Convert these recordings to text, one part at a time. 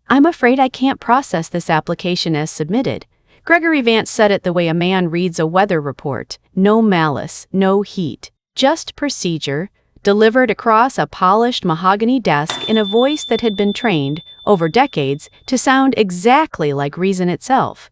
"I'm afraid I can't process this application as submitted." Gregory Vance said it the way a man reads a weather report. No malice, no heat, just procedure, delivered across a polished mahogany desk in a voice that had been trained, over decades, to sound exactly like reason itself.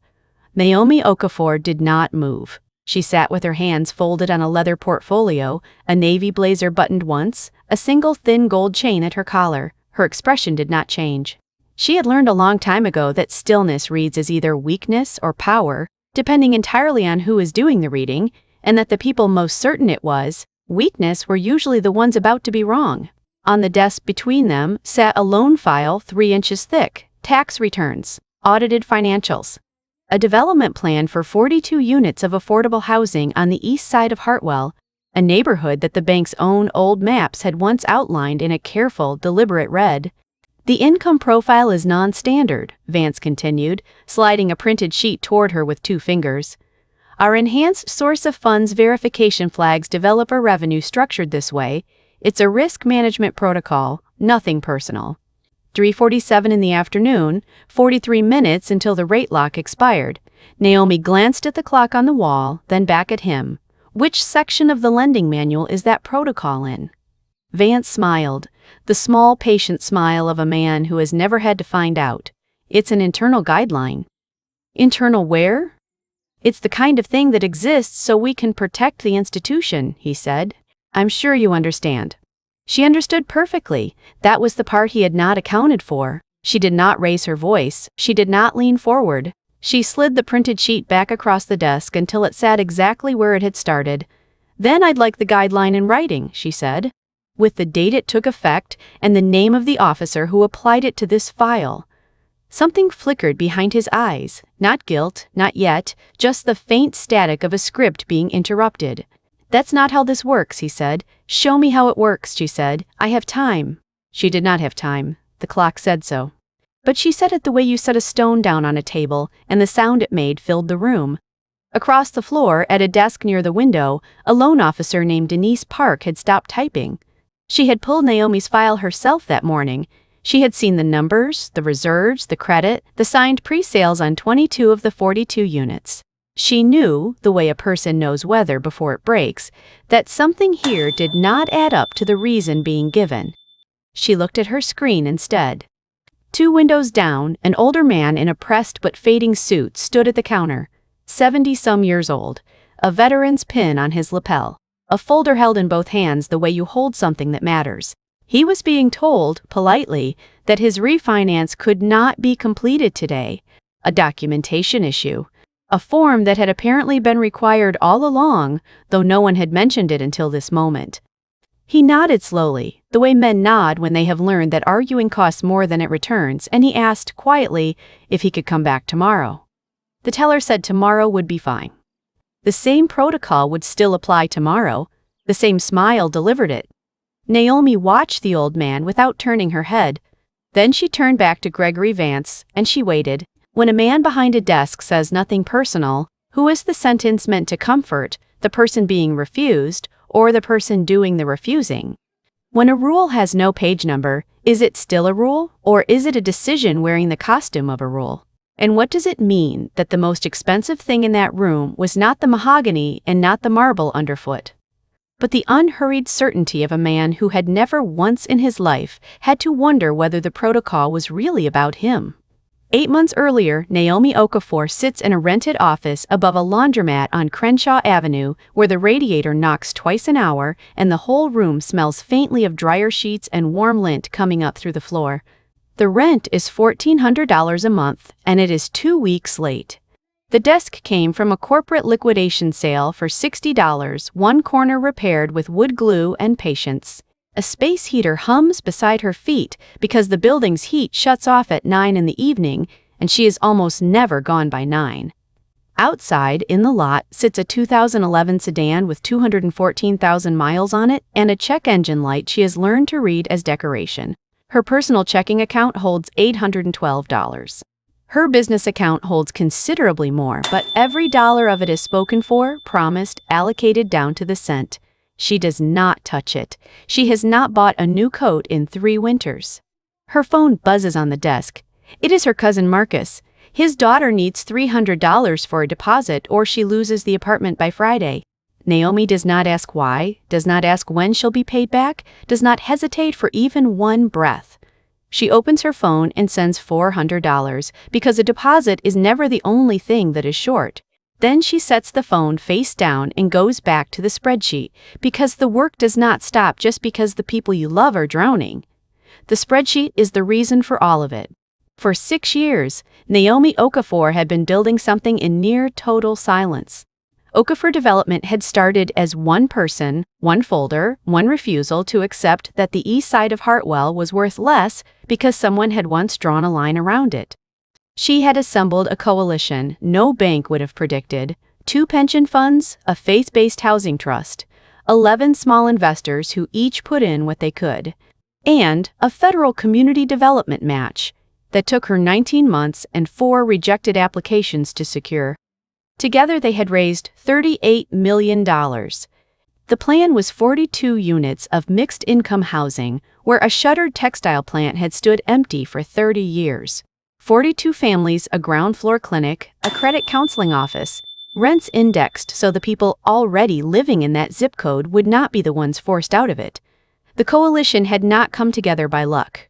Naomi Okafor did not move. She sat with her hands folded on a leather portfolio, a navy blazer buttoned once, a single thin gold chain at her collar. Her expression did not change. She had learned a long time ago that stillness reads as either weakness or power, depending entirely on who is doing the reading, and that the people most certain it was weakness were usually the ones about to be wrong. On the desk between them sat a loan file 3 inches thick, tax returns, audited financials, a development plan for 42 units of affordable housing on the east side of Hartwell, a neighborhood that the bank's own old maps had once outlined in a careful, deliberate red. "The income profile is non-standard," Vance continued, sliding a printed sheet toward her with 2 fingers. "Our enhanced source of funds verification flags developer revenue structured this way. It's a risk management protocol, nothing personal." 3:47 in the afternoon, 43 minutes until the rate lock expired. Naomi glanced at the clock on the wall, then back at him. "Which section of the lending manual is that protocol in?" Vance smiled, the small, patient smile of a man who has never had to find out. "It's an internal guideline." "Internal where?" "It's the kind of thing that exists so we can protect the institution," he said. "I'm sure you understand." She understood perfectly. That was the part he had not accounted for. She did not raise her voice. She did not lean forward. She slid the printed sheet back across the desk until it sat exactly where it had started. "Then I'd like the guideline in writing," she said, with the date it took effect and the name of the officer who applied it to this file. Something flickered behind his eyes. Not guilt, not yet, just the faint static of a script being interrupted. "That's not how this works," he said. "Show me how it works," she said. "I have time." She did not have time. The clock said so. But she said it the way you set a stone down on a table, and the sound it made filled the room. Across the floor, at a desk near the window, a loan officer named Denise Park had stopped typing. She had pulled Naomi's file herself that morning. She had seen the numbers, the reserves, the credit, the signed pre-sales on 22 of the 42 units. She knew, the way a person knows weather before it breaks, that something here did not add up to the reason being given. She looked at her screen instead. 2 windows down, an older man in a pressed but fading suit stood at the counter, 70-some years old, a veteran's pin on his lapel, a folder held in both hands the way you hold something that matters. He was being told, politely, that his refinance could not be completed today, a documentation issue. A form that had apparently been required all along, though no one had mentioned it until this moment. He nodded slowly, the way men nod when they have learned that arguing costs more than it returns, and he asked, quietly, if he could come back tomorrow. The teller said tomorrow would be fine. The same protocol would still apply tomorrow. The same smile delivered it. Naomi watched the old man without turning her head. Then she turned back to Gregory Vance, and she waited. When a man behind a desk says nothing personal, who is the sentence meant to comfort, the person being refused, or the person doing the refusing? When a rule has no page number, is it still a rule, or is it a decision wearing the costume of a rule? And what does it mean that the most expensive thing in that room was not the mahogany and not the marble underfoot, but the unhurried certainty of a man who had never once in his life had to wonder whether the protocol was really about him? 8 months earlier, Naomi Okafor sits in a rented office above a laundromat on Crenshaw Avenue where the radiator knocks twice an hour and the whole room smells faintly of dryer sheets and warm lint coming up through the floor. The rent is $1,400 a month, and it is 2 weeks late. The desk came from a corporate liquidation sale for $60, one corner repaired with wood glue and patience. A space heater hums beside her feet because the building's heat shuts off at 9 in the evening, and she is almost never gone by 9. Outside, in the lot, sits a 2011 sedan with 214,000 miles on it and a check engine light she has learned to read as decoration. Her personal checking account holds $812. Her business account holds considerably more, but every dollar of it is spoken for, promised, allocated down to the cent. She does not touch it. She has not bought a new coat in 3 winters. Her phone buzzes on the desk. It is her cousin Marcus. His daughter needs $300 for a deposit or she loses the apartment by Friday. Naomi does not ask why, does not ask when she'll be paid back, does not hesitate for even one breath. She opens her phone and sends $400 because a deposit is never the only thing that is short. Then she sets the phone face down and goes back to the spreadsheet because the work does not stop just because the people you love are drowning. The spreadsheet is the reason for all of it. For 6 years, Naomi Okafor had been building something in near total silence. Okafor Development had started as one person, one folder, one refusal to accept that the east side of Hartwell was worth less because someone had once drawn a line around it. She had assembled a coalition no bank would have predicted, 2 pension funds, a faith-based housing trust, 11 small investors who each put in what they could, and a federal community development match that took her 19 months and 4 rejected applications to secure. Together they had raised $38 million. The plan was 42 units of mixed-income housing where a shuttered textile plant had stood empty for 30 years. 42 families, a ground-floor clinic, a credit counseling office, rents indexed so the people already living in that zip code would not be the ones forced out of it. The coalition had not come together by luck.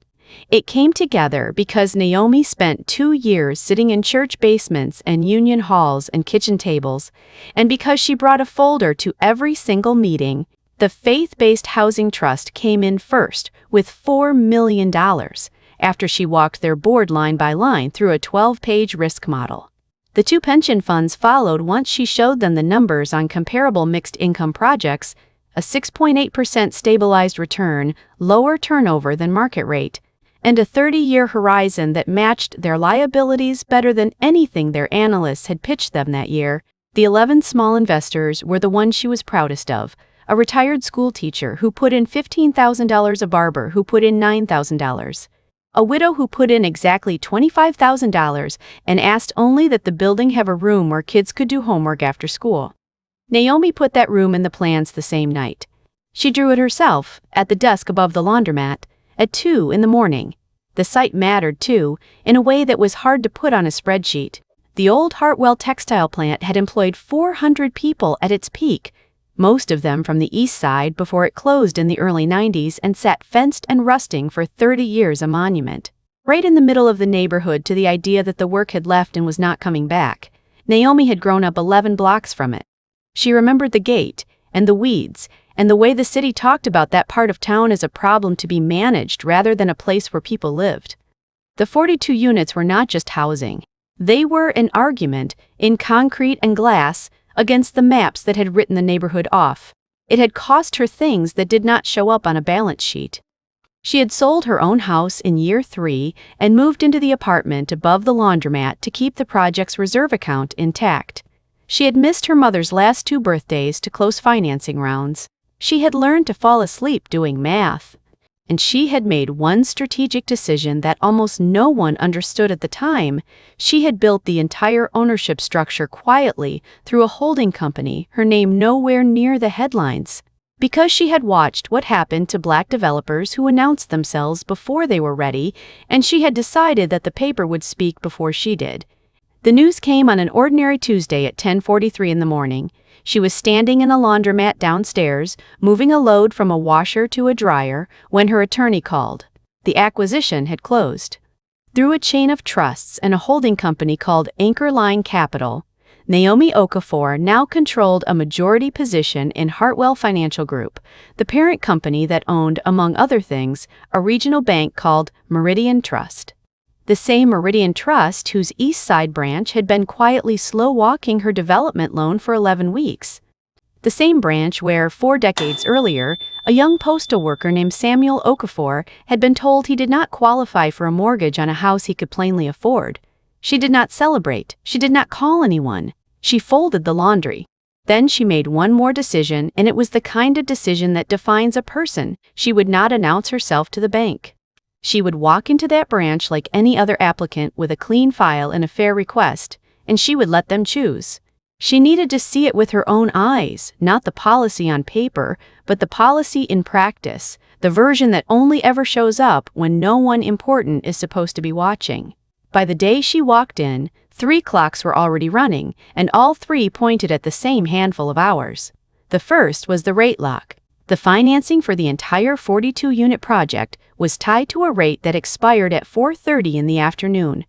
It came together because Naomi spent 2 years sitting in church basements and union halls and kitchen tables, and because she brought a folder to every single meeting. The faith-based housing trust came in first with $4 million after she walked their board line by line through a 12-page risk model. The 2 pension funds followed once she showed them the numbers on comparable mixed-income projects, a 6.8% stabilized return, lower turnover than market rate, and a 30-year horizon that matched their liabilities better than anything their analysts had pitched them that year. The 11 small investors were the ones she was proudest of, a retired school teacher who put in $15,000, a barber who put in $9,000, a widow who put in exactly $25,000 and asked only that the building have a room where kids could do homework after school. Naomi put that room in the plans the same night. She drew it herself, at the desk above the laundromat, at 2 in the morning. The site mattered, too, in a way that was hard to put on a spreadsheet. The old Hartwell textile plant had employed 400 people at its peak, most of them from the east side before it closed in the early 90s and sat fenced and rusting for 30 years, a monument. Right in the middle of the neighborhood to the idea that the work had left and was not coming back. Naomi had grown up 11 blocks from it. She remembered the gate, and the weeds, and the way the city talked about that part of town as a problem to be managed rather than a place where people lived. The 42 units were not just housing. They were an argument, in concrete and glass, against the maps that had written the neighborhood off. It had cost her things that did not show up on a balance sheet. She had sold her own house in year 3 and moved into the apartment above the laundromat to keep the project's reserve account intact. She had missed her mother's last 2 birthdays to close financing rounds. She had learned to fall asleep doing math. And she had made one strategic decision that almost no one understood at the time. She had built the entire ownership structure quietly through a holding company, her name nowhere near the headlines. Because she had watched what happened to black developers who announced themselves before they were ready, and she had decided that the paper would speak before she did. The news came on an ordinary Tuesday at 10:43 in the morning. She was standing in a laundromat downstairs, moving a load from a washer to a dryer, when her attorney called. The acquisition had closed. Through a chain of trusts and a holding company called Anchor Line Capital, Naomi Okafor now controlled a majority position in Hartwell Financial Group, the parent company that owned, among other things, a regional bank called Meridian Trust. The same Meridian Trust whose East Side branch had been quietly slow-walking her development loan for 11 weeks. The same branch where, 4 decades earlier, a young postal worker named Samuel Okafor had been told he did not qualify for a mortgage on a house he could plainly afford. She did not celebrate. She did not call anyone. She folded the laundry. Then she made one more decision, and it was the kind of decision that defines a person. She would not announce herself to the bank. She would walk into that branch like any other applicant with a clean file and a fair request, and she would let them choose. She needed to see it with her own eyes, not the policy on paper, but the policy in practice, the version that only ever shows up when no one important is supposed to be watching. By the day she walked in, 3 clocks were already running, and all 3 pointed at the same handful of hours. The first was the rate lock. The financing for the entire 42-unit project was tied to a rate that expired at 4:30 in the afternoon.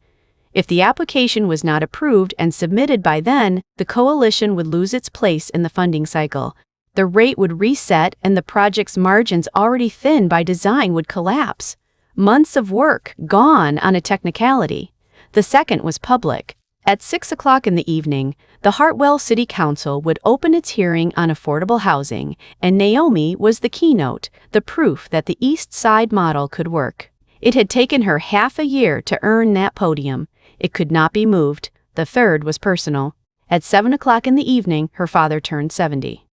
If the application was not approved and submitted by then, the coalition would lose its place in the funding cycle. The rate would reset and the project's margins, already thin by design, would collapse. Months of work gone on a technicality. The second was public. At 6 o'clock in the evening, the Hartwell City Council would open its hearing on affordable housing, and Naomi was the keynote, the proof that the East Side model could work. It had taken her half a year to earn that podium. It could not be moved. The third was personal. At 7 o'clock in the evening, her father turned 70.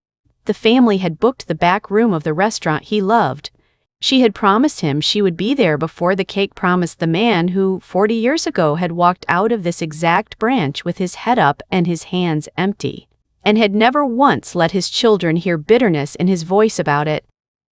The family had booked the back room of the restaurant he loved. She had promised him she would be there before the cake promised the man who, 40 years ago, had walked out of this exact branch with his head up and his hands empty, and had never once let his children hear bitterness in his voice about it.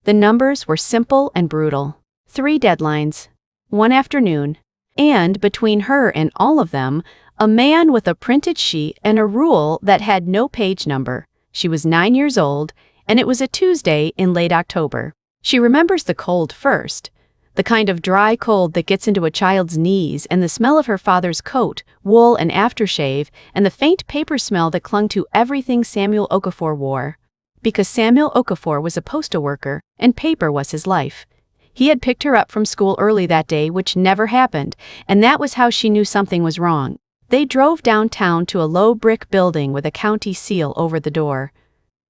The numbers were simple and brutal. 3 deadlines. 1 afternoon. And between her and all of them, a man with a printed sheet and a rule that had no page number. She was 9 years old, and it was a Tuesday in late October. She remembers the cold first, the kind of dry cold that gets into a child's knees, and the smell of her father's coat, wool, and aftershave, and the faint paper smell that clung to everything Samuel Okafor wore. Because Samuel Okafor was a postal worker, and paper was his life. He had picked her up from school early that day, which never happened, and that was how she knew something was wrong. They drove downtown to a low brick building with a county seal over the door.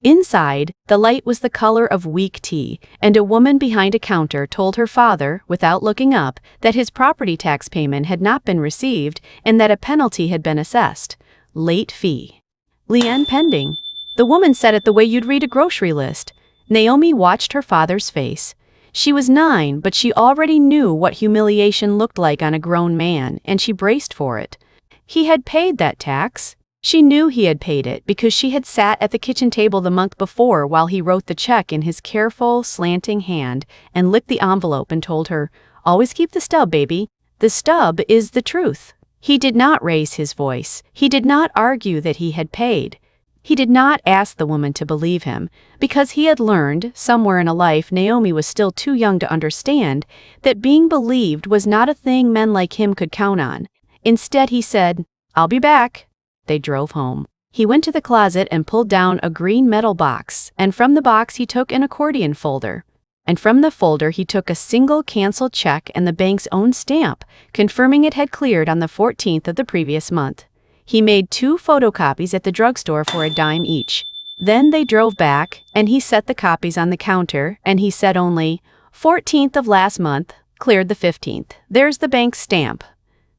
Inside, the light was the color of weak tea, and a woman behind a counter told her father, without looking up, that his property tax payment had not been received and that a penalty had been assessed. Late fee. Lien pending. The woman said it the way you'd read a grocery list. Naomi watched her father's face. She was 9, but she already knew what humiliation looked like on a grown man, and she braced for it. He had paid that tax. She knew he had paid it because she had sat at the kitchen table the month before while he wrote the check in his careful, slanting hand and licked the envelope and told her, "Always keep the stub, baby. The stub is the truth." He did not raise his voice. He did not argue that he had paid. He did not ask the woman to believe him, because he had learned, somewhere in a life Naomi was still too young to understand, that being believed was not a thing men like him could count on. Instead, he said, "I'll be back." They drove home. He went to the closet and pulled down a green metal box, and from the box he took an accordion folder. And from the folder he took a single canceled check and the bank's own stamp, confirming it had cleared on the 14th of the previous month. He made 2 photocopies at the drugstore for a dime each. Then they drove back, and he set the copies on the counter, and he said only, 14th of last month, cleared the 15th. There's the bank stamp.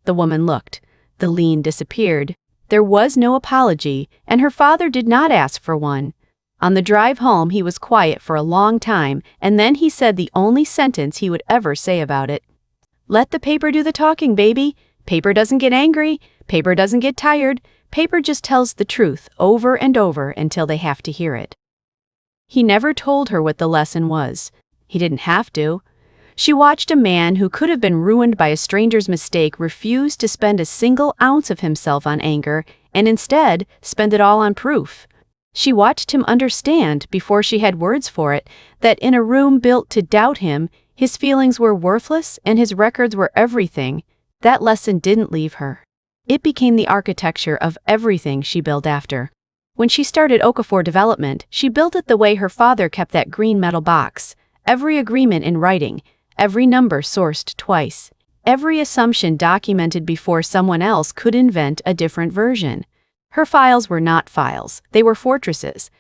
The woman looked. The lien disappeared. There was no apology, and her father did not ask for one. On the drive home he was quiet for a long time, and then he said the only sentence he would ever say about it. "Let the paper do the talking, baby. Paper doesn't get angry. Paper doesn't get tired. Paper just tells the truth over and over until they have to hear it." He never told her what the lesson was. He didn't have to. She watched a man who could have been ruined by a stranger's mistake refuse to spend a single ounce of himself on anger, and instead spend it all on proof. She watched him understand, before she had words for it, that in a room built to doubt him, his feelings were worthless and his records were everything. That lesson didn't leave her. It became the architecture of everything she built after. When she started Okafor Development, she built it the way her father kept that green metal box. Every agreement in writing, every number sourced twice, every assumption documented before someone else could invent a different version. Her files were not files, they were fortresses.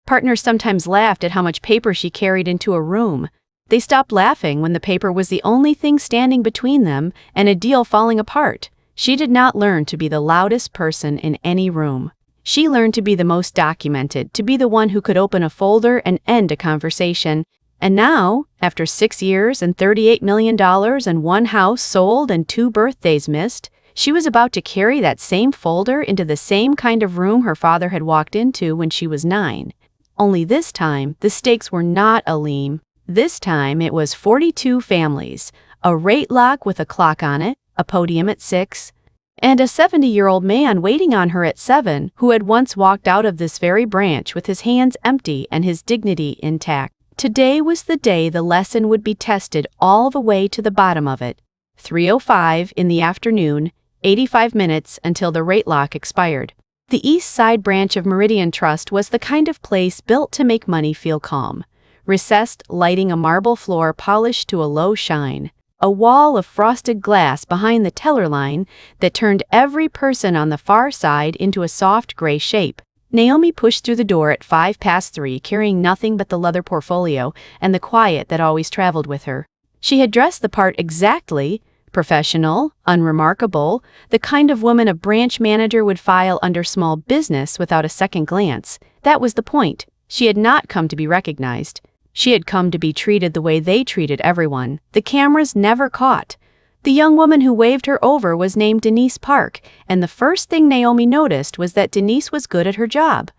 Partners sometimes laughed at how much paper she carried into a room. They stopped laughing when the paper was the only thing standing between them and a deal falling apart. She did not learn to be the loudest person in any room. She learned to be the most documented, to be the one who could open a folder and end a conversation. And now, after 6 years and $38 million and 1 house sold and 2 birthdays missed, she was about to carry that same folder into the same kind of room her father had walked into when she was 9. Only this time, the stakes were not a lien. This time it was 42 families, a rate lock with a clock on it, a podium at 6, and a 70-year-old man waiting on her at 7 who had once walked out of this very branch with his hands empty and his dignity intact. Today was the day the lesson would be tested all the way to the bottom of it. 3:05 in the afternoon, 85 minutes until the rate lock expired. The East Side branch of Meridian Trust was the kind of place built to make money feel calm. Recessed lighting, a marble floor polished to a low shine, a wall of frosted glass behind the teller line that turned every person on the far side into a soft gray shape. Naomi pushed through the door at 3:05, carrying nothing but the leather portfolio and the quiet that always traveled with her. She had dressed the part exactly: professional, unremarkable, the kind of woman a branch manager would file under small business without a second glance. That was the point. She had not come to be recognized. She had come to be treated the way they treated everyone. The cameras never caught. The young woman who waved her over was named Denise Park, and the first thing Naomi noticed was that Denise was good at her job.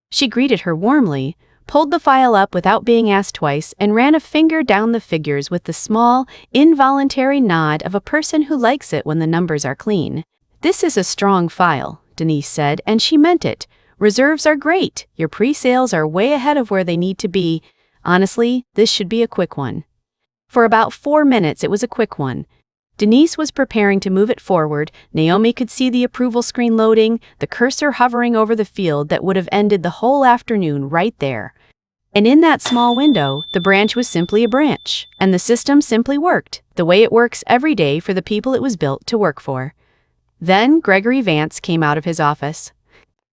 She greeted her warmly, pulled the file up without being asked twice, and ran a finger down the figures with the small, involuntary nod of a person who likes it when the numbers are clean. "This is a strong file," Denise said, and she meant it. "Reserves are great. Your pre-sales are way ahead of where they need to be. Honestly, this should be a quick one." For about 4 minutes it was a quick one. Denise was preparing to move it forward. Naomi could see the approval screen loading, the cursor hovering over the field that would have ended the whole afternoon right there. And in that small window, the branch was simply a branch, and the system simply worked, the way it works every day for the people it was built to work for. Then Gregory Vance came out of his office.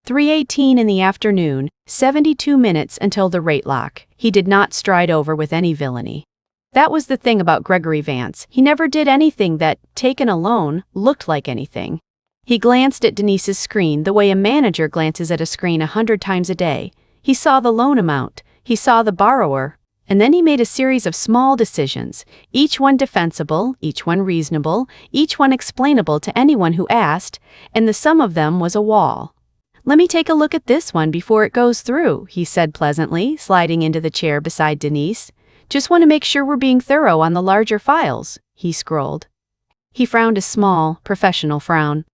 3:18 in the afternoon, 72 minutes until the rate lock. He did not stride over with any villainy. That was the thing about Gregory Vance. He never did anything that, taken alone, looked like anything. He glanced at Denise's screen the way a manager glances at a screen 100 times a day. He saw the loan amount, he saw the borrower, and then he made a series of small decisions, each one defensible, each one reasonable, each one explainable to anyone who asked, and the sum of them was a wall. "Let me take a look at this one before it goes through," he said pleasantly, sliding into the chair beside Denise. "Just want to make sure we're being thorough on the larger files." He scrolled. He frowned a small, professional frown.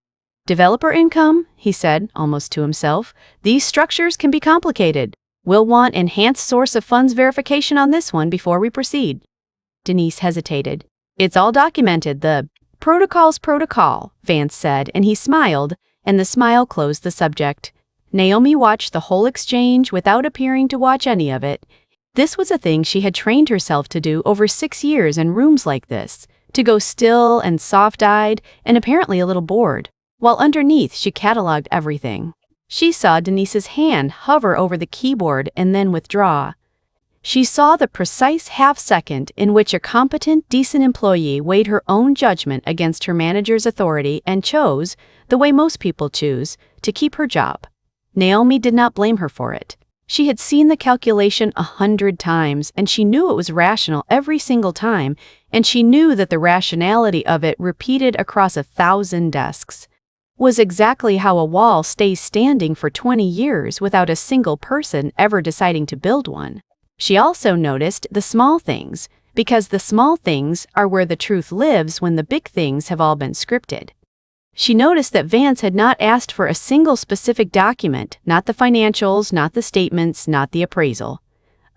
"Developer income," he said, almost to himself. "These structures can be complicated. We'll want enhanced source of funds verification on this one before we proceed." Denise hesitated. "It's all documented. The protocol's protocol," Vance said, and he smiled, and the smile closed the subject. Naomi watched the whole exchange without appearing to watch any of it. This was a thing she had trained herself to do over 6 years in rooms like this, to go still and soft-eyed and apparently a little bored, while underneath she cataloged everything. She saw Denise's hand hover over the keyboard and then withdraw. She saw the precise half-second in which a competent, decent employee weighed her own judgment against her manager's authority and chose, the way most people choose, to keep her job. Naomi did not blame her for it. She had seen the calculation 100 times, and she knew it was rational every single time, and she knew that the rationality of it, repeated across 1,000 desks, was exactly how a wall stays standing for 20 years without a single person ever deciding to build one. She also noticed the small things, because the small things are where the truth lives when the big things have all been scripted. She noticed that Vance had not asked for a single specific document, not the financials, not the statements, not the appraisal.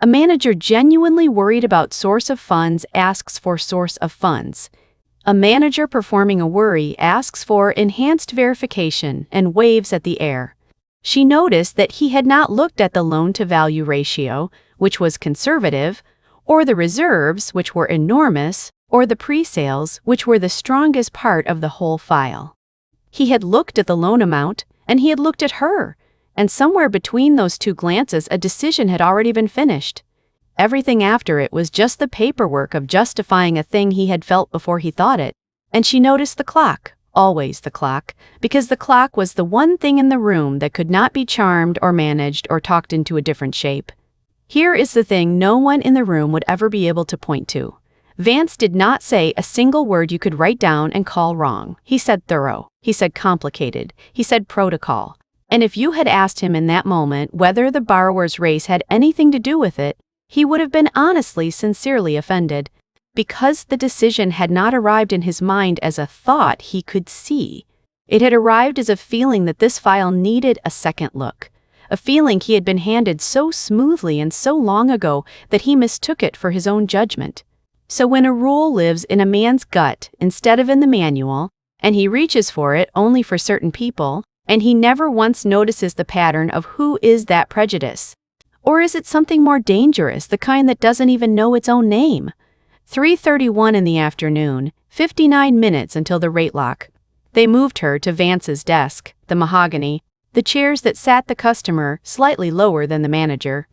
A manager genuinely worried about source of funds asks for source of funds. A manager performing a worry asks for enhanced verification and waves at the air. She noticed that he had not looked at the loan-to-value ratio, which was conservative, or the reserves, which were enormous, or the pre-sales, which were the strongest part of the whole file. He had looked at the loan amount, and he had looked at her, and somewhere between those two glances a decision had already been finished. Everything after it was just the paperwork of justifying a thing he had felt before he thought it. And she noticed the clock, always the clock, because the clock was the one thing in the room that could not be charmed or managed or talked into a different shape. Here is the thing no one in the room would ever be able to point to. Vance did not say a single word you could write down and call wrong. He said thorough. He said complicated. He said protocol. And if you had asked him in that moment whether the borrower's race had anything to do with it, he would have been honestly, sincerely offended. because the decision had not arrived in his mind as a thought he could see. It had arrived as a feeling that this file needed a second look, a feeling he had been handed so smoothly and so long ago that he mistook it for his own judgment. So when a rule lives in a man's gut instead of in the manual, and he reaches for it only for certain people, and he never once notices the pattern of who is that prejudice? Or is it something more dangerous, the kind that doesn't even know its own name? 3:31 in the afternoon, 59 minutes until the rate lock. They moved her to Vance's desk, the mahogany, the chairs that sat the customer slightly lower than the manager.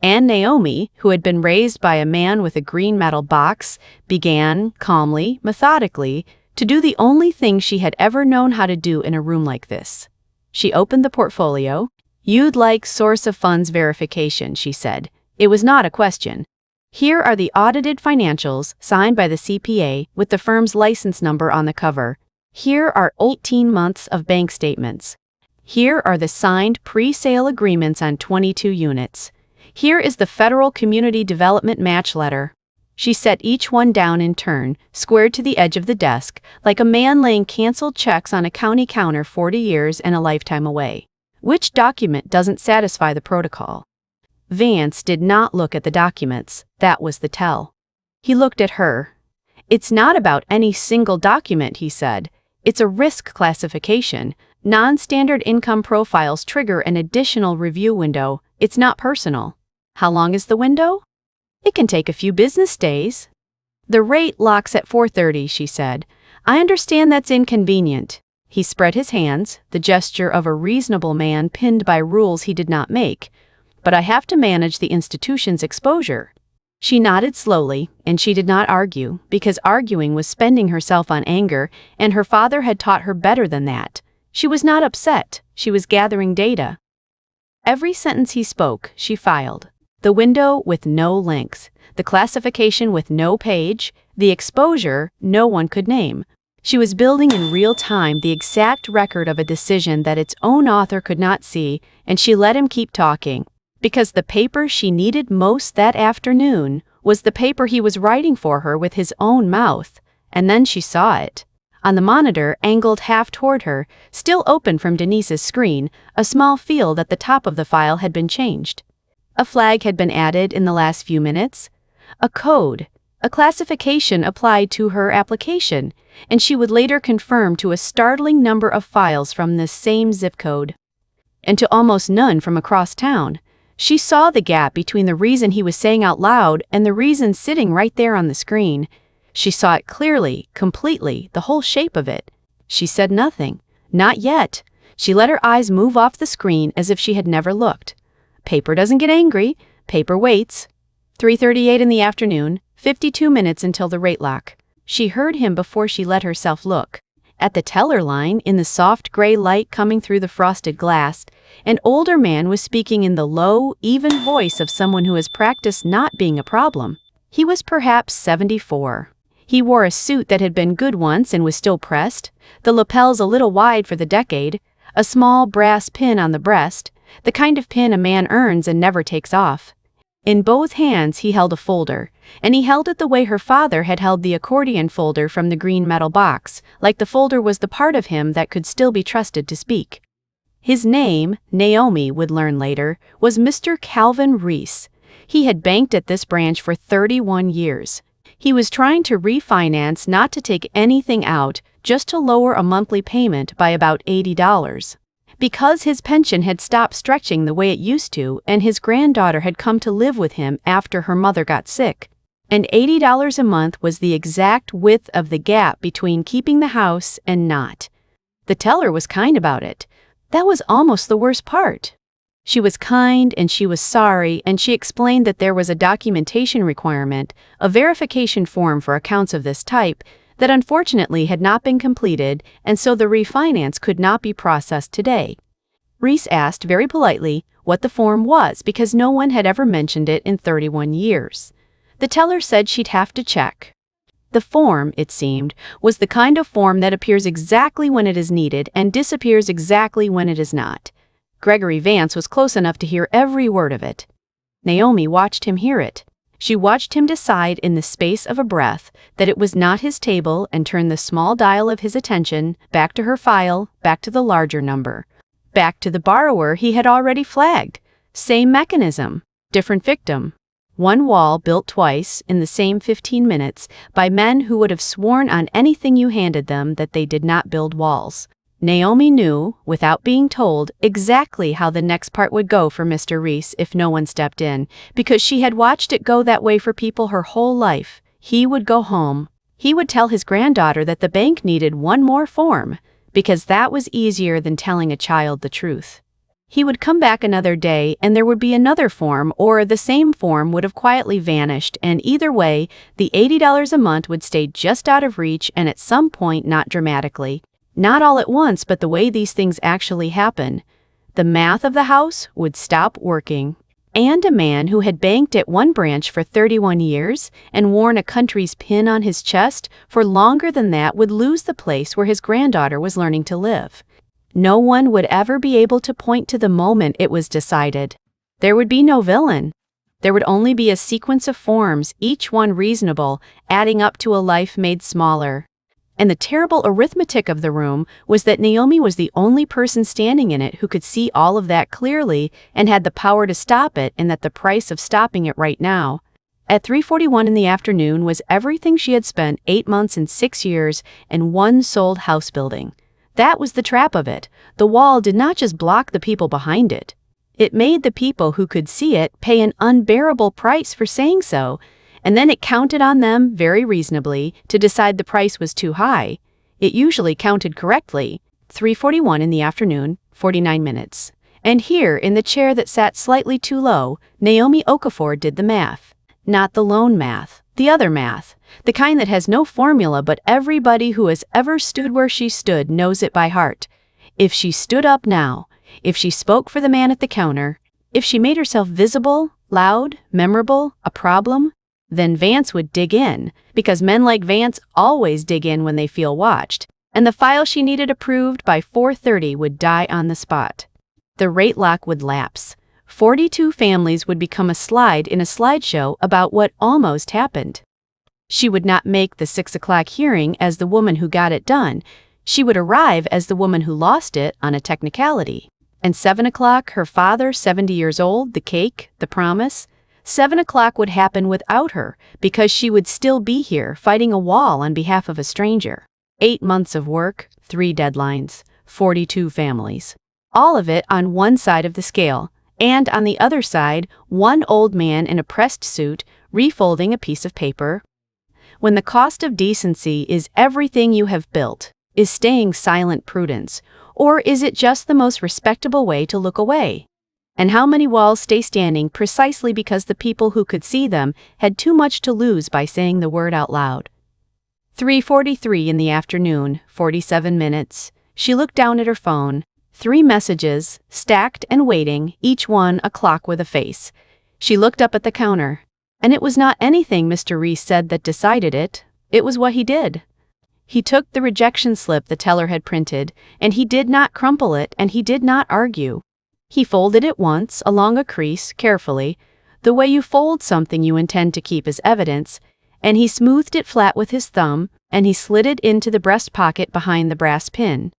And Naomi, who had been raised by a man with a green metal box, began, calmly, methodically, to do the only thing she had ever known how to do in a room like this. She opened the portfolio. "You'd like source of funds verification," she said. It was not a question. "Here are the audited financials signed by the CPA with the firm's license number on the cover. Here are 18 months of bank statements. Here are the signed pre-sale agreements on 22 units. Here is the Federal Community Development Match Letter." She set each one down in turn, squared to the edge of the desk, like a man laying canceled checks on a county counter 40 years and a lifetime away. Which document doesn't satisfy the protocol? Vance did not look at the documents. That was the tell. He looked at her. "It's not about any single document," he said. "It's a risk classification. Non-standard income profiles trigger an additional review window. It's not personal." "How long is the window?" "It can take a few business days." "The rate locks at 4:30, she said. "I understand that's inconvenient." He spread his hands, the gesture of a reasonable man pinned by rules he did not make. "But I have to manage the institution's exposure." She nodded slowly, and she did not argue, because arguing was spending herself on anger, and her father had taught her better than that. She was not upset. She was gathering data. Every sentence he spoke, she filed. The window with no length, the classification with no page, the exposure no one could name. She was building in real time the exact record of a decision that its own author could not see, and she let him keep talking. Because the paper she needed most that afternoon was the paper he was writing for her with his own mouth, and then she saw it. On the monitor, angled half toward her, still open from Denise's screen, a small field at the top of the file had been changed. A flag had been added in the last few minutes. A code, a classification applied to her application, and she would later confirm to a startling number of files from this same zip code. And to almost none from across town. She saw the gap between the reason he was saying out loud and the reason sitting right there on the screen. She saw it clearly, completely, the whole shape of it. She said nothing. Not yet. She let her eyes move off the screen as if she had never looked. Paper doesn't get angry. Paper waits. 3:38 in the afternoon, 52 minutes until the rate lock. She heard him before she let herself look. At the teller line, in the soft gray light coming through the frosted glass, an older man was speaking in the low, even voice of someone who has practiced not being a problem. He was perhaps 74. He wore a suit that had been good once and was still pressed, the lapels a little wide for the decade, a small brass pin on the breast, the kind of pin a man earns and never takes off. In both hands he held a folder, and he held it the way her father had held the accordion folder from the green metal box, like the folder was the part of him that could still be trusted to speak. His name, Naomi would learn later, was Mr. Calvin Reese. He had banked at this branch for 31 years. He was trying to refinance, not to take anything out, just to lower a monthly payment by about $80. Because his pension had stopped stretching the way it used to, and his granddaughter had come to live with him after her mother got sick. And $80 a month was the exact width of the gap between keeping the house and not. The teller was kind about it. That was almost the worst part. She was kind and she was sorry, and she explained that there was a documentation requirement, a verification form for accounts of this type, that unfortunately had not been completed, and so the refinance could not be processed today. Reese asked very politely what the form was because no one had ever mentioned it in 31 years. The teller said she'd have to check. The form, it seemed, was the kind of form that appears exactly when it is needed and disappears exactly when it is not. Gregory Vance was close enough to hear every word of it. Naomi watched him hear it. She watched him decide in the space of a breath that it was not his table and turn the small dial of his attention back to her file, back to the larger number, back to the borrower he had already flagged. Same mechanism, different victim. One wall built twice in the same 15 minutes by men who would have sworn on anything you handed them that they did not build walls. Naomi knew, without being told, exactly how the next part would go for Mr. Reese if no one stepped in, because she had watched it go that way for people her whole life. He would go home. He would tell his granddaughter that the bank needed one more form, because that was easier than telling a child the truth. He would come back another day and there would be another form, or the same form would have quietly vanished, and either way, the $80 a month would stay just out of reach, and at some point, not dramatically. Not all at once, but the way these things actually happen. The math of the house would stop working. And a man who had banked at one branch for 31 years and worn a country's pin on his chest for longer than that would lose the place where his granddaughter was learning to live. No one would ever be able to point to the moment it was decided. There would be no villain. There would only be a sequence of forms, each one reasonable, adding up to a life made smaller. And the terrible arithmetic of the room was that Naomi was the only person standing in it who could see all of that clearly and had the power to stop it, and that the price of stopping it right now, at 3:41 in the afternoon, was everything she had spent 8 months and 6 years and one sold house building. That was the trap of it. The wall did not just block the people behind it. It made the people who could see it pay an unbearable price for saying so, and then it counted on them, very reasonably, to decide the price was too high. It usually counted correctly. 3:41 in the afternoon, 49 minutes. And here, in the chair that sat slightly too low, Naomi Okafor did the math. Not the loan math, the other math. The kind that has no formula, but everybody who has ever stood where she stood knows it by heart. If she stood up now, if she spoke for the man at the counter, if she made herself visible, loud, memorable, a problem, then Vance would dig in, because men like Vance always dig in when they feel watched, and the file she needed approved by 4:30 would die on the spot. The rate lock would lapse. 42 families would become a slide in a slideshow about what almost happened. She would not make the 6 o'clock hearing as the woman who got it done. She would arrive as the woman who lost it on a technicality. And 7 o'clock, her father, 70 years old, the cake, the promise. 7 o'clock would happen without her, because she would still be here fighting a wall on behalf of a stranger. 8 months of work, 3 deadlines, 42 families. All of it on one side of the scale, and on the other side, one old man in a pressed suit, refolding a piece of paper. When the cost of decency is everything you have built, is staying silent prudence, or is it just the most respectable way to look away? And how many walls stay standing precisely because the people who could see them had too much to lose by saying the word out loud? 3:43 in the afternoon, 47 minutes. She looked down at her phone. 3 messages, stacked and waiting, each one a clock with a face. She looked up at the counter. And it was not anything Mr. Reese said that decided it. It was what he did. He took the rejection slip the teller had printed, and he did not crumple it, and he did not argue. He folded it once, along a crease, carefully, the way you fold something you intend to keep as evidence, and he smoothed it flat with his thumb, and he slid it into the breast pocket behind the brass pin.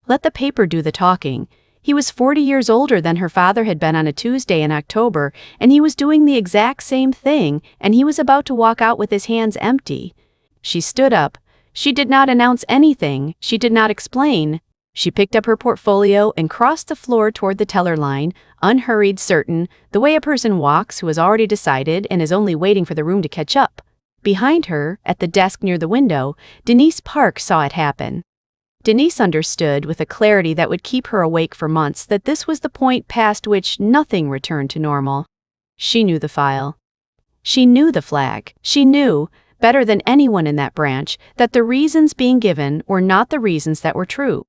Let the paper do the talking. He was 40 years older than her father had been on a Tuesday in October, and he was doing the exact same thing, and he was about to walk out with his hands empty. She stood up. She did not announce anything. She did not explain. She picked up her portfolio and crossed the floor toward the teller line, unhurried, certain, the way a person walks who has already decided and is only waiting for the room to catch up. Behind her, at the desk near the window, Denise Park saw it happen. Denise understood with a clarity that would keep her awake for months that this was the point past which nothing returned to normal. She knew the file. She knew the flag. She knew, better than anyone in that branch, that the reasons being given were not the reasons that were true.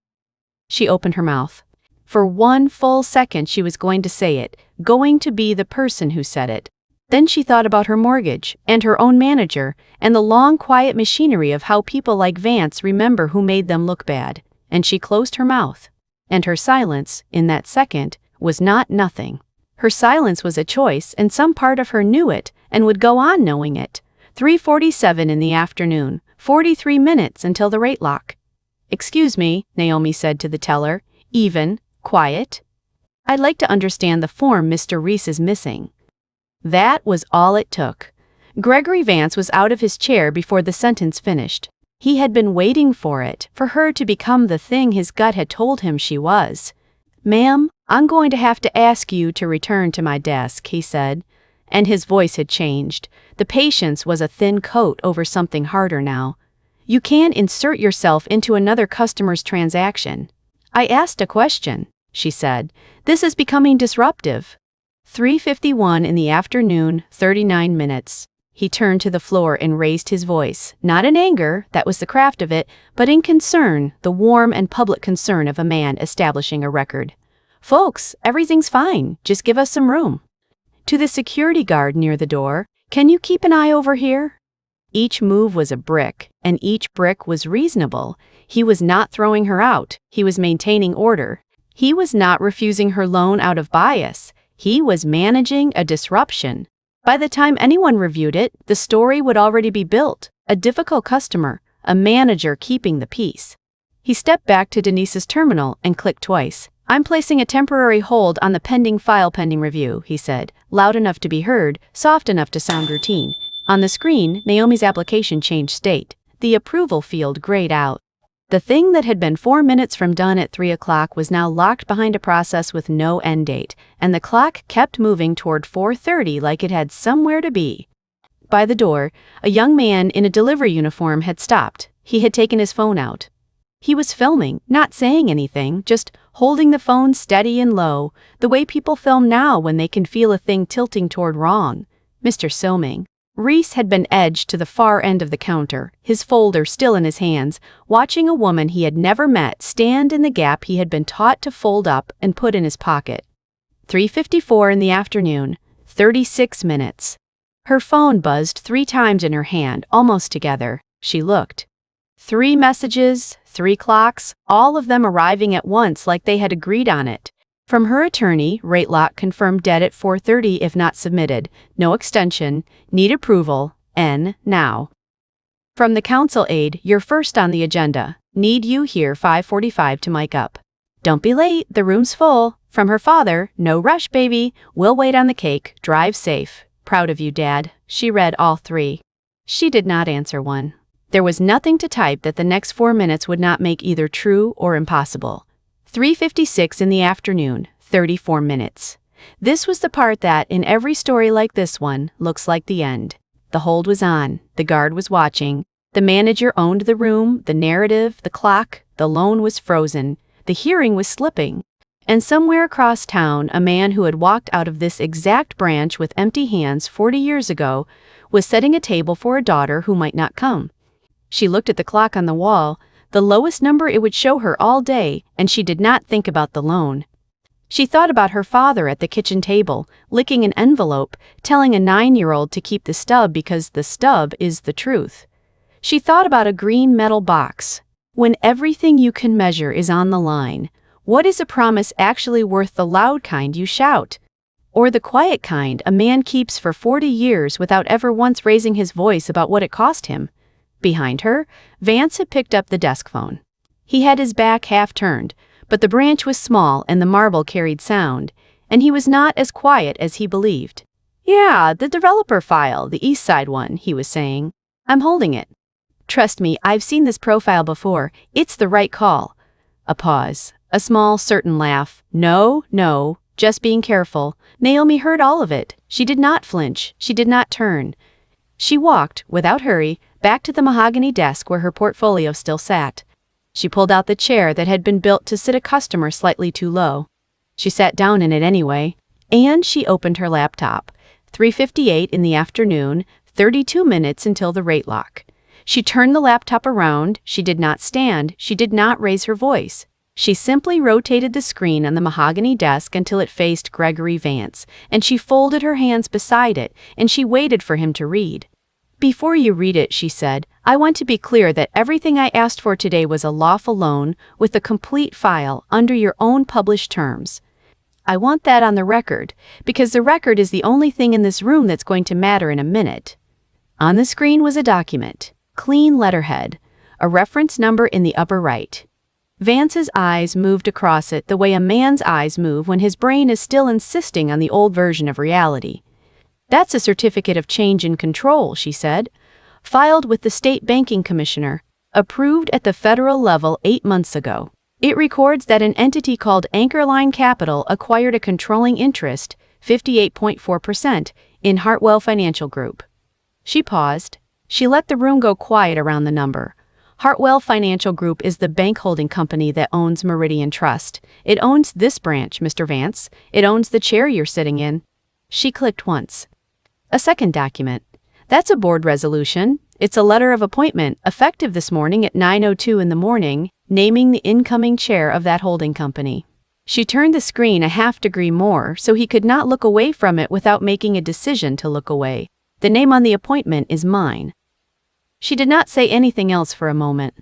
She opened her mouth. For one full second she was going to say it, going to be the person who said it. Then she thought about her mortgage, and her own manager, and the long quiet machinery of how people like Vance remember who made them look bad, and she closed her mouth. And her silence, in that second, was not nothing. Her silence was a choice, and some part of her knew it, and would go on knowing it. 3:47 in the afternoon, 43 minutes until the rate lock. "Excuse me," Naomi said to the teller, even, quiet. "I'd like to understand the form Mr. Reese is missing." That was all it took. Gregory Vance was out of his chair before the sentence finished. He had been waiting for it, for her to become the thing his gut had told him she was. "Ma'am, I'm going to have to ask you to return to my desk," he said, and his voice had changed. The patience was a thin coat over something harder now. "You can't insert yourself into another customer's transaction." "I asked a question," she said. "This is becoming disruptive." 3:51 in the afternoon, 39 minutes. He turned to the floor and raised his voice, not in anger, that was the craft of it, but in concern, the warm and public concern of a man establishing a record. "Folks, everything's fine, just give us some room." To the security guard near the door, "Can you keep an eye over here?" Each move was a brick, and each brick was reasonable. He was not throwing her out, he was maintaining order. He was not refusing her loan out of bias, he was managing a disruption. By the time anyone reviewed it, the story would already be built. A difficult customer, a manager keeping the peace. He stepped back to Denise's terminal and clicked twice. "I'm placing a temporary hold on the pending file pending review," he said, loud enough to be heard, soft enough to sound routine. On the screen, Naomi's application changed state. The approval field grayed out. The thing that had been 4 minutes from done at 3 o'clock was now locked behind a process with no end date, and the clock kept moving toward 4:30 like it had somewhere to be. By the door, a young man in a delivery uniform had stopped. He had taken his phone out. He was filming, not saying anything, just holding the phone steady and low, the way people film now when they can feel a thing tilting toward wrong. Mr. Silming. Reese had been edged to the far end of the counter, his folder still in his hands, watching a woman he had never met stand in the gap he had been taught to fold up and put in his pocket. 3:54 in the afternoon, 36 minutes. Her phone buzzed 3 times in her hand, almost together. She looked. 3 messages, 3 clocks, all of them arriving at once like they had agreed on it. From her attorney, rate lock confirmed dead at 4:30 if not submitted. No extension. Need approval. N. Now. From the counsel aide, "You're first on the agenda. Need you here 5:45 to mic up." "Don't be late, the room's full." From her father, "No rush, baby. We'll wait on the cake. Drive safe. Proud of you, Dad." She read all 3. She did not answer one. There was nothing to type that the next 4 minutes would not make either true or impossible. 3:56 in the afternoon, 34 minutes. This was the part that, in every story like this one, looks like the end. The hold was on, the guard was watching, the manager owned the room, the narrative, the clock, the loan was frozen, the hearing was slipping. And somewhere across town, a man who had walked out of this exact branch with empty hands 40 years ago was setting a table for a daughter who might not come. She looked at the clock on the wall, the lowest number it would show her all day, and she did not think about the loan. She thought about her father at the kitchen table, licking an envelope, telling a 9-year-old to keep the stub because the stub is the truth. She thought about a green metal box. When everything you can measure is on the line, what is a promise actually worth the loud kind you shout? Or the quiet kind a man keeps for 40 years without ever once raising his voice about what it cost him? Behind her, Vance had picked up the desk phone. He had his back half turned, but the branch was small and the marble carried sound, and he was not as quiet as he believed. "Yeah, the developer file, the East Side one," he was saying. "I'm holding it. Trust me, I've seen this profile before. It's the right call." A pause, a small, certain laugh. "No, no, just being careful." Naomi heard all of it. She did not flinch. She did not turn. She walked, without hurry, back to the mahogany desk where her portfolio still sat. She pulled out the chair that had been built to sit a customer slightly too low. She sat down in it anyway, and she opened her laptop. 3:58 in the afternoon, 32 minutes until the rate lock. She turned the laptop around. She did not stand. She did not raise her voice. She simply rotated the screen on the mahogany desk until it faced Gregory Vance, and she folded her hands beside it, and she waited for him to read. "Before you read it," she said, "I want to be clear that everything I asked for today was a lawful loan with a complete file under your own published terms. I want that on the record, because the record is the only thing in this room that's going to matter in a minute. On the screen was a document, clean letterhead, a reference number in the upper right. Vance's eyes moved across it the way a man's eyes move when his brain is still insisting on the old version of reality. That's a certificate of change in control, she said. Filed with the state banking commissioner. Approved at the federal level 8 months ago. It records that an entity called Anchorline Capital acquired a controlling interest, 58.4%, in Hartwell Financial Group. She paused. She let the room go quiet around the number. Hartwell Financial Group is the bank holding company that owns Meridian Trust. It owns this branch, Mr. Vance. It owns the chair you're sitting in. She clicked once. A second document. That's a board resolution. It's a letter of appointment, effective this morning at 9:02 in the morning, naming the incoming chair of that holding company. She turned the screen a half-degree more so he could not look away from it without making a decision to look away. The name on the appointment is mine. She did not say anything else for a moment.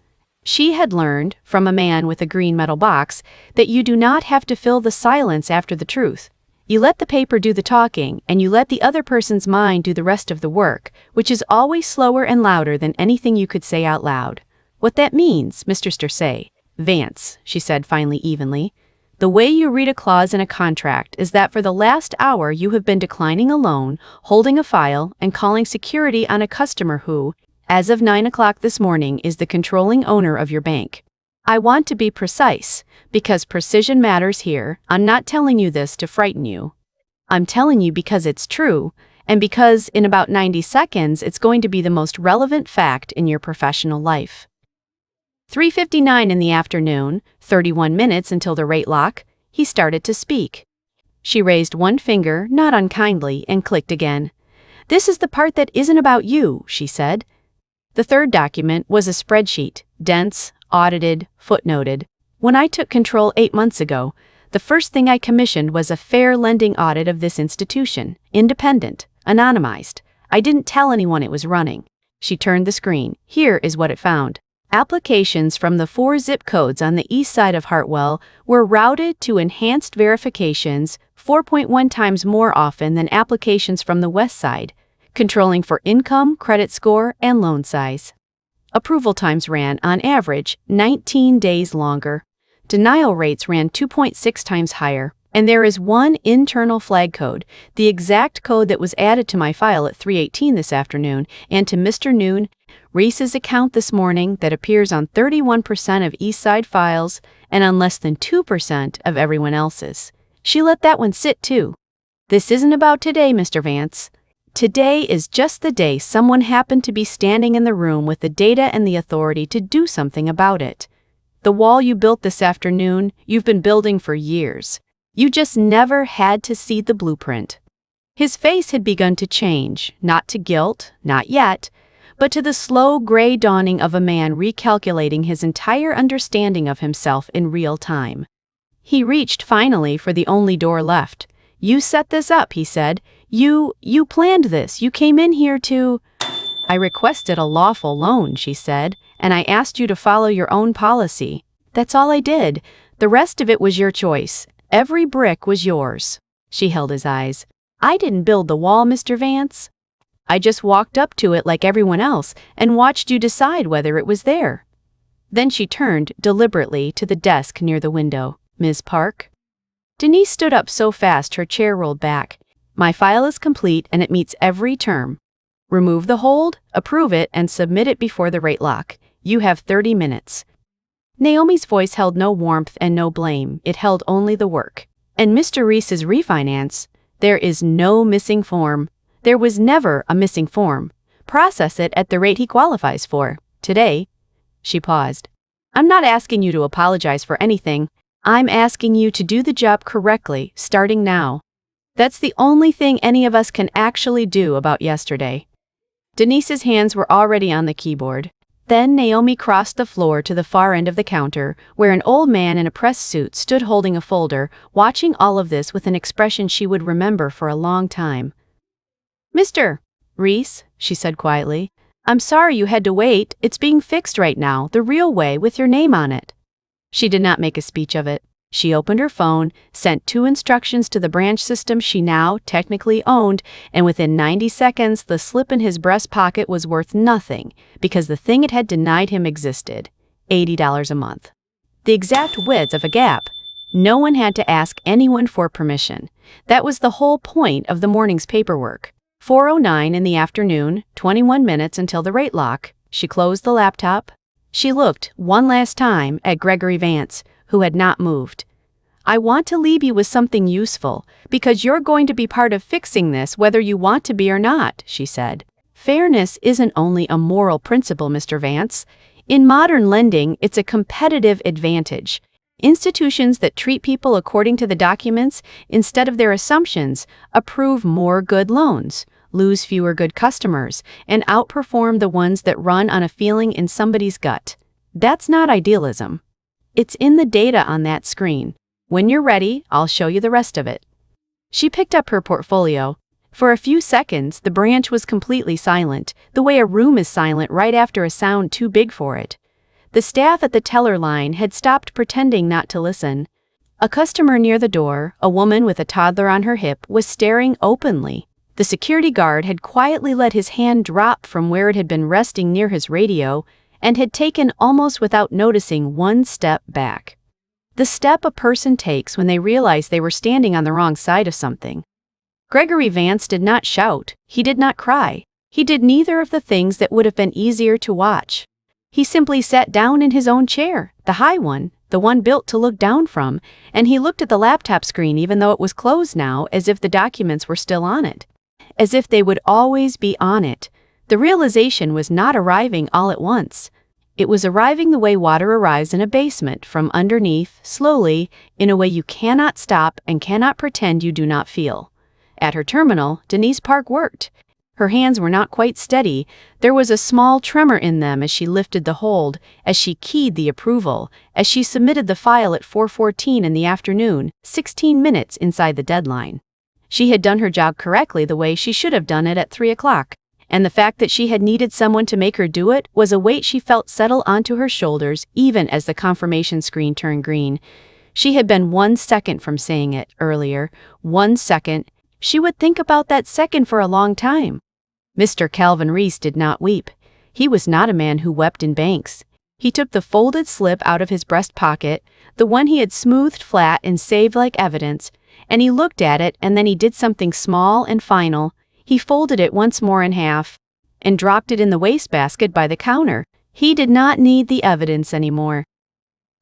She had learned, from a man with a green metal box, that you do not have to fill the silence after the truth. You let the paper do the talking, and you let the other person's mind do the rest of the work, which is always slower and louder than anything you could say out loud. What that means, Mr. Stursay, Vance, she said finally evenly, the way you read a clause in a contract is that for the last hour you have been declining a loan, holding a file, and calling security on a customer who, as of 9 o'clock this morning, is the controlling owner of your bank. I want to be precise, because precision matters here. I'm not telling you this to frighten you. I'm telling you because it's true, and because in about 90 seconds it's going to be the most relevant fact in your professional life. 3:59 in the afternoon, 31 minutes until the rate lock, he started to speak. She raised one finger, not unkindly, and clicked again. This is the part that isn't about you, she said. The third document was a spreadsheet, dense, audited, footnoted. When I took control 8 months ago, the first thing I commissioned was a fair lending audit of this institution, independent, anonymized. I didn't tell anyone it was running. She turned the screen. Here is what it found. Applications from the 4 zip codes on the east side of Hartwell were routed to enhanced verifications 4.1 times more often than applications from the west side, controlling for income, credit score, and loan size. Approval times ran, on average, 19 days longer. Denial rates ran 2.6 times higher. And there is one internal flag code, the exact code that was added to my file at 3:18 this afternoon and to Mr. Noon, Reese's account this morning, that appears on 31% of East Side files and on less than 2% of everyone else's. She let that one sit too. This isn't about today, Mr. Vance. Today is just the day someone happened to be standing in the room with the data and the authority to do something about it. The wall you built this afternoon, you've been building for years. You just never had to see the blueprint. His face had begun to change, not to guilt, not yet, but to the slow gray dawning of a man recalculating his entire understanding of himself in real time. He reached finally for the only door left. You set this up, he said. You planned this. You came in here to... I requested a lawful loan, she said, and I asked you to follow your own policy. That's all I did. The rest of it was your choice. Every brick was yours. She held his eyes. I didn't build the wall, Mr. Vance. I just walked up to it like everyone else and watched you decide whether it was there. Then she turned deliberately to the desk near the window. Ms. Park? Denise stood up so fast her chair rolled back. My file is complete and it meets every term. Remove the hold, approve it, and submit it before the rate lock. You have 30 minutes. Naomi's voice held no warmth and no blame. It held only the work. And Mr. Reese's refinance, there is no missing form. There was never a missing form. Process it at the rate he qualifies for. Today. She paused. I'm not asking you to apologize for anything. I'm asking you to do the job correctly, starting now. That's the only thing any of us can actually do about yesterday. Denise's hands were already on the keyboard. Then Naomi crossed the floor to the far end of the counter, where an old man in a press suit stood holding a folder, watching all of this with an expression she would remember for a long time. Mr. Reese, she said quietly, I'm sorry you had to wait. It's being fixed right now, the real way, with your name on it. She did not make a speech of it. She opened her phone, sent 2 instructions to the branch system she now technically owned, and within 90 seconds the slip in his breast pocket was worth nothing because the thing it had denied him existed: $80 a month. The exact width of a gap. No one had to ask anyone for permission. That was the whole point of the morning's paperwork. 4:09 in the afternoon, 21 minutes until the rate lock. She closed the laptop. She looked one last time at Gregory Vance, who had not moved. "I want to leave you with something useful, because you're going to be part of fixing this whether you want to be or not," she said. Fairness isn't only a moral principle, Mr. Vance. In modern lending, it's a competitive advantage. Institutions that treat people according to the documents instead of their assumptions approve more good loans, lose fewer good customers, and outperform the ones that run on a feeling in somebody's gut. That's not idealism. It's in the data on that screen. When you're ready, I'll show you the rest of it. She picked up her portfolio. For a few seconds, the branch was completely silent, the way a room is silent right after a sound too big for it. The staff at the teller line had stopped pretending not to listen. A customer near the door, a woman with a toddler on her hip, was staring openly. The security guard had quietly let his hand drop from where it had been resting near his radio and had taken, almost without noticing, one step back. The step a person takes when they realize they were standing on the wrong side of something. Gregory Vance did not shout. He did not cry. He did neither of the things that would have been easier to watch. He simply sat down in his own chair, the high one, the one built to look down from, and he looked at the laptop screen even though it was closed now, as if the documents were still on it. As if they would always be on it. The realization was not arriving all at once. It was arriving the way water arrives in a basement, from underneath, slowly, in a way you cannot stop and cannot pretend you do not feel. At her terminal, Denise Park worked. Her hands were not quite steady. There was a small tremor in them as she lifted the hold, as she keyed the approval, as she submitted the file at 4:14 in the afternoon, 16 minutes inside the deadline. She had done her job correctly the way she should have done it at 3 o'clock. And the fact that she had needed someone to make her do it was a weight she felt settle onto her shoulders even as the confirmation screen turned green. She had been 1 second from saying it earlier. 1 second. She would think about that second for a long time. Mr. Calvin Reese did not weep. He was not a man who wept in banks. He took the folded slip out of his breast pocket, the one he had smoothed flat and saved like evidence, and he looked at it, and then he did something small and final. He folded it once more in half and dropped it in the wastebasket by the counter. He did not need the evidence anymore.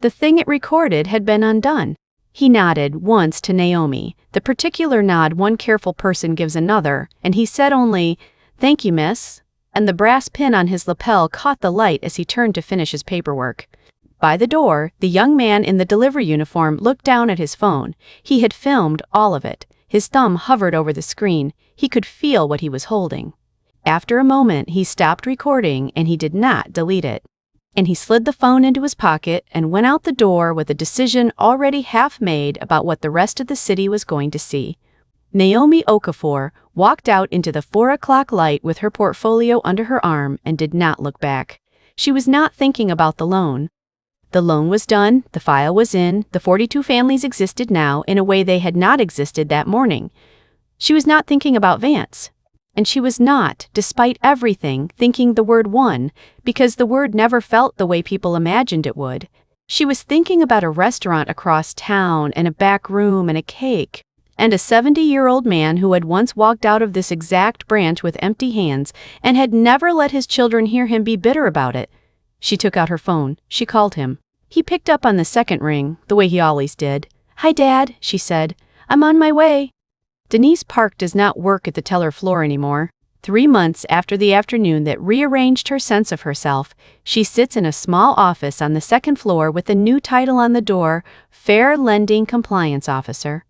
The thing it recorded had been undone. He nodded once to Naomi, the particular nod one careful person gives another, and he said only, "Thank you, miss," and the brass pin on his lapel caught the light as he turned to finish his paperwork. By the door, the young man in the delivery uniform looked down at his phone. He had filmed all of it. His thumb hovered over the screen. He could feel what he was holding. After a moment, he stopped recording and he did not delete it. And he slid the phone into his pocket and went out the door with a decision already half made about what the rest of the city was going to see. Naomi Okafor walked out into the 4 o'clock light with her portfolio under her arm and did not look back. She was not thinking about the loan. The loan was done, the file was in, the 42 families existed now in a way they had not existed that morning. She was not thinking about Vance. And she was not, despite everything, thinking the word one, because the word never felt the way people imagined it would. She was thinking about a restaurant across town and a back room and a cake, and a 70-year-old man who had once walked out of this exact branch with empty hands and had never let his children hear him be bitter about it. She took out her phone. She called him. He picked up on the second ring, the way he always did. "Hi, Dad," she said. "I'm on my way." Denise Park does not work at the teller floor anymore. 3 months after the afternoon that rearranged her sense of herself, she sits in a small office on the second floor with a new title on the door, Fair Lending Compliance Officer.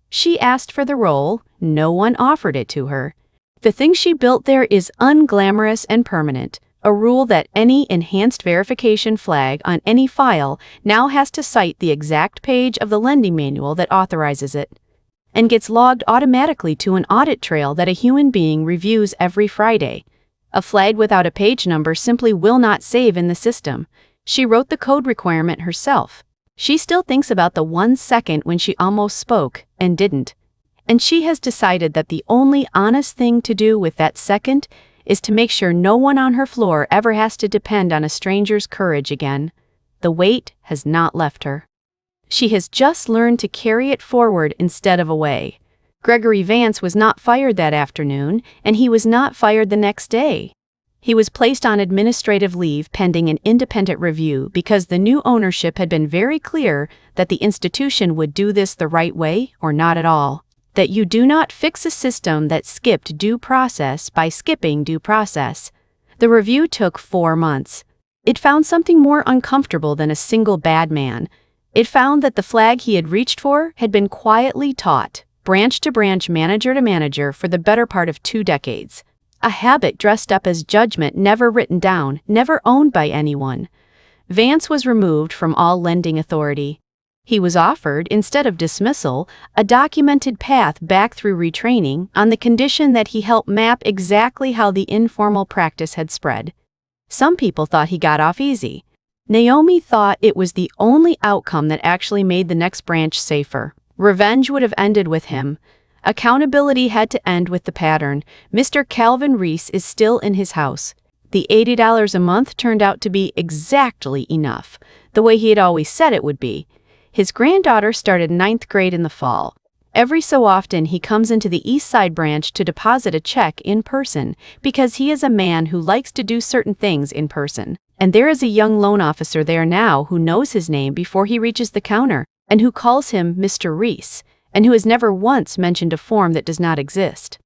She asked for the role. No one offered it to her. The thing she built there is unglamorous and permanent. A rule that any enhanced verification flag on any file now has to cite the exact page of the lending manual that authorizes it, and gets logged automatically to an audit trail that a human being reviews every Friday. A flag without a page number simply will not save in the system. She wrote the code requirement herself. She still thinks about the 1 second when she almost spoke and didn't. And she has decided that the only honest thing to do with that second is to make sure no one on her floor ever has to depend on a stranger's courage again. The weight has not left her. She has just learned to carry it forward instead of away. Gregory Vance was not fired that afternoon, and he was not fired the next day. He was placed on administrative leave pending an independent review because the new ownership had been very clear that the institution would do this the right way or not at all. That you do not fix a system that skipped due process by skipping due process. The review took 4 months. It found something more uncomfortable than a single bad man. It found that the flag he had reached for had been quietly taught, branch to branch, manager to manager, for the better part of 2 decades. A habit dressed up as judgment, never written down, never owned by anyone. Vance was removed from all lending authority. He was offered, instead of dismissal, a documented path back through retraining on the condition that he helped map exactly how the informal practice had spread. Some people thought he got off easy. Naomi thought it was the only outcome that actually made the next branch safer. Revenge would have ended with him. Accountability had to end with the pattern. Mr. Calvin Reese is still in his house. The $80 a month turned out to be exactly enough, the way he had always said it would be. His granddaughter started 9th grade in the fall. Every so often he comes into the East Side branch to deposit a check in person because he is a man who likes to do certain things in person. And there is a young loan officer there now who knows his name before he reaches the counter and who calls him Mr. Reese, and who has never once mentioned a form that does not exist.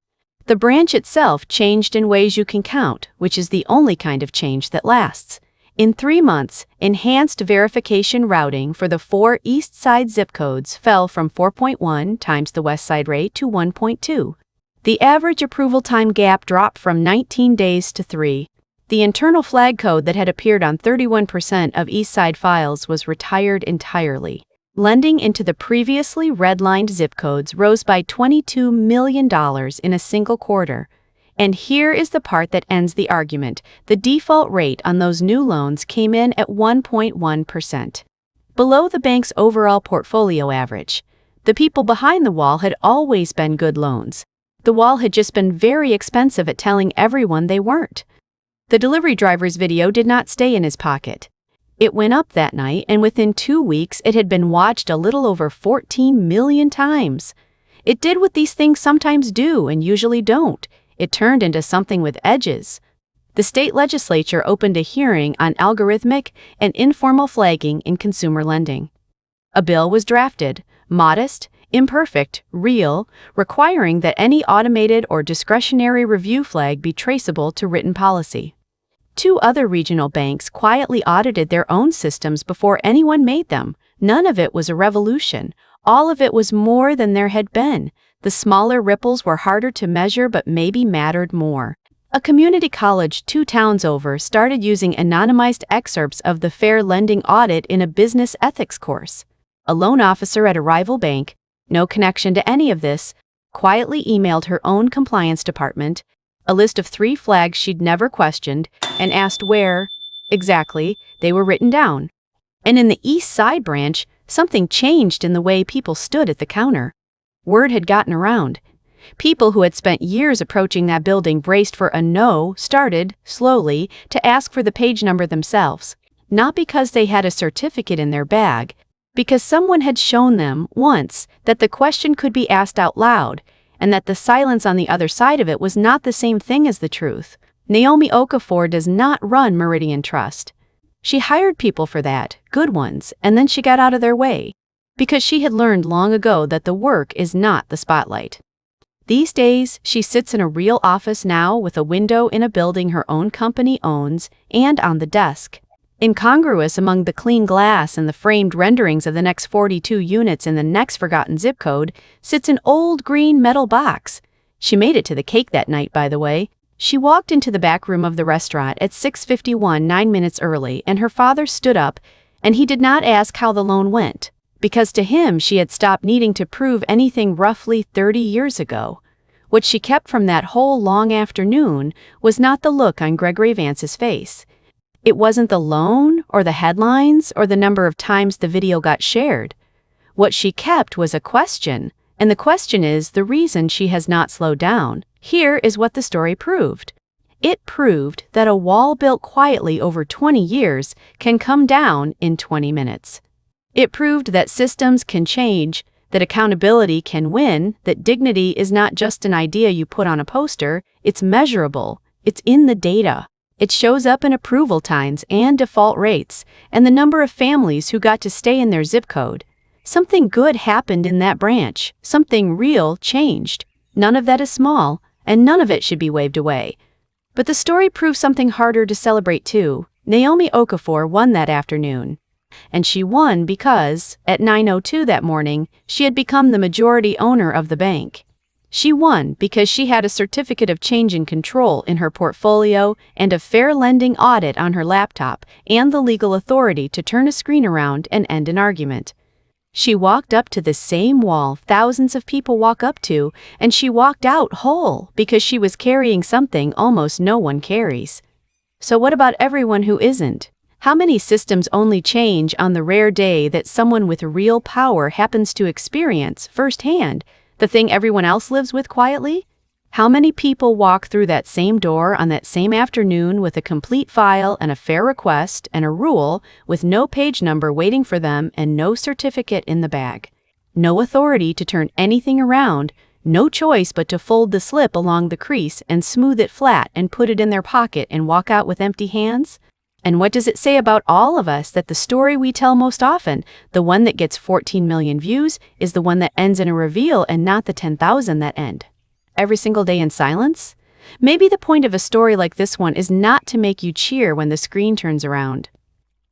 The branch itself changed in ways you can count, which is the only kind of change that lasts. In 3 months, enhanced verification routing for the 4 East Side zip codes fell from 4.1 times the West Side rate to 1.2. The average approval time gap dropped from 19 days to 3. The internal flag code that had appeared on 31% of East Side files was retired entirely. Lending into the previously redlined zip codes rose by $22 million in a single quarter. And here is the part that ends the argument. The default rate on those new loans came in at 1.1%, below the bank's overall portfolio average. The people behind the wall had always been good loans. The wall had just been very expensive at telling everyone they weren't. The delivery driver's video did not stay in his pocket. It went up that night, and within 2 weeks it had been watched a little over 14 million times. It did what these things sometimes do and usually don't. It turned into something with edges. The state legislature opened a hearing on algorithmic and informal flagging in consumer lending. A bill was drafted, modest, imperfect, real, requiring that any automated or discretionary review flag be traceable to written policy. 2 other regional banks quietly audited their own systems before anyone made them. None of it was a revolution. All of it was more than there had been. The smaller ripples were harder to measure but maybe mattered more. A community college 2 towns over started using anonymized excerpts of the fair lending audit in a business ethics course. A loan officer at a rival bank, no connection to any of this, quietly emailed her own compliance department a list of 3 flags she'd never questioned and asked where, exactly, they were written down. And in the East Side branch, something changed in the way people stood at the counter. Word had gotten around. People who had spent years approaching that building braced for a no started, slowly, to ask for the page number themselves. Not because they had a certificate in their bag, because someone had shown them, once, that the question could be asked out loud, and that the silence on the other side of it was not the same thing as the truth. Naomi Okafor does not run Meridian Trust. She hired people for that, good ones, and then she got out of their way, because she had learned long ago that the work is not the spotlight. These days, she sits in a real office now with a window in a building her own company owns, and on the desk, incongruous among the clean glass and the framed renderings of the next 42 units in the next forgotten zip code, sits an old green metal box. She made it to the cake that night, by the way. She walked into the back room of the restaurant at 6:51, 9 minutes early, and her father stood up, and he did not ask how the loan went, because to him she had stopped needing to prove anything roughly 30 years ago. What she kept from that whole long afternoon was not the look on Gregory Vance's face. It wasn't the loan, or the headlines, or the number of times the video got shared. What she kept was a question, and the question is the reason she has not slowed down. Here is what the story proved. It proved that a wall built quietly over 20 years can come down in 20 minutes. It proved that systems can change, that accountability can win, that dignity is not just an idea you put on a poster, it's measurable, it's in the data. It shows up in approval times and default rates, and the number of families who got to stay in their zip code. Something good happened in that branch, something real changed. None of that is small, and none of it should be waved away. But the story proved something harder to celebrate too. Naomi Okafor won that afternoon. And she won because, at 9:02 that morning, she had become the majority owner of the bank. She won because she had a certificate of change in control in her portfolio and a fair lending audit on her laptop and the legal authority to turn a screen around and end an argument. She walked up to the same wall thousands of people walk up to, and she walked out whole because she was carrying something almost no one carries. So what about everyone who isn't? How many systems only change on the rare day that someone with real power happens to experience firsthand the thing everyone else lives with quietly? How many people walk through that same door on that same afternoon with a complete file and a fair request and a rule with no page number waiting for them and no certificate in the bag? No authority to turn anything around, no choice but to fold the slip along the crease and smooth it flat and put it in their pocket and walk out with empty hands? And what does it say about all of us that the story we tell most often, the one that gets 14 million views, is the one that ends in a reveal and not the 10,000 that end every single day in silence? Maybe the point of a story like this one is not to make you cheer when the screen turns around.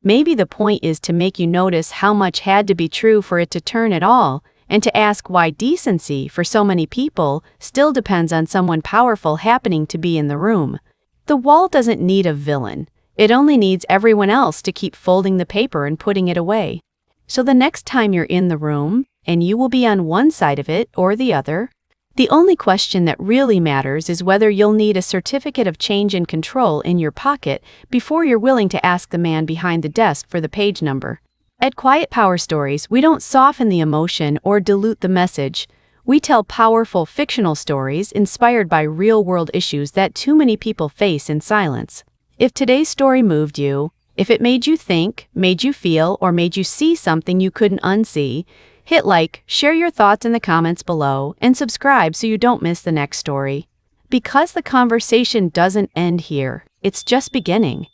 Maybe the point is to make you notice how much had to be true for it to turn at all, and to ask why decency for so many people still depends on someone powerful happening to be in the room. The wall doesn't need a villain. It only needs everyone else to keep folding the paper and putting it away. So the next time you're in the room, and you will be on one side of it or the other, the only question that really matters is whether you'll need a certificate of change in control in your pocket before you're willing to ask the man behind the desk for the page number. At Quiet Power Stories, we don't soften the emotion or dilute the message. We tell powerful fictional stories inspired by real-world issues that too many people face in silence. If today's story moved you, if it made you think, made you feel, or made you see something you couldn't unsee, hit like, share your thoughts in the comments below, and subscribe so you don't miss the next story. Because the conversation doesn't end here, it's just beginning.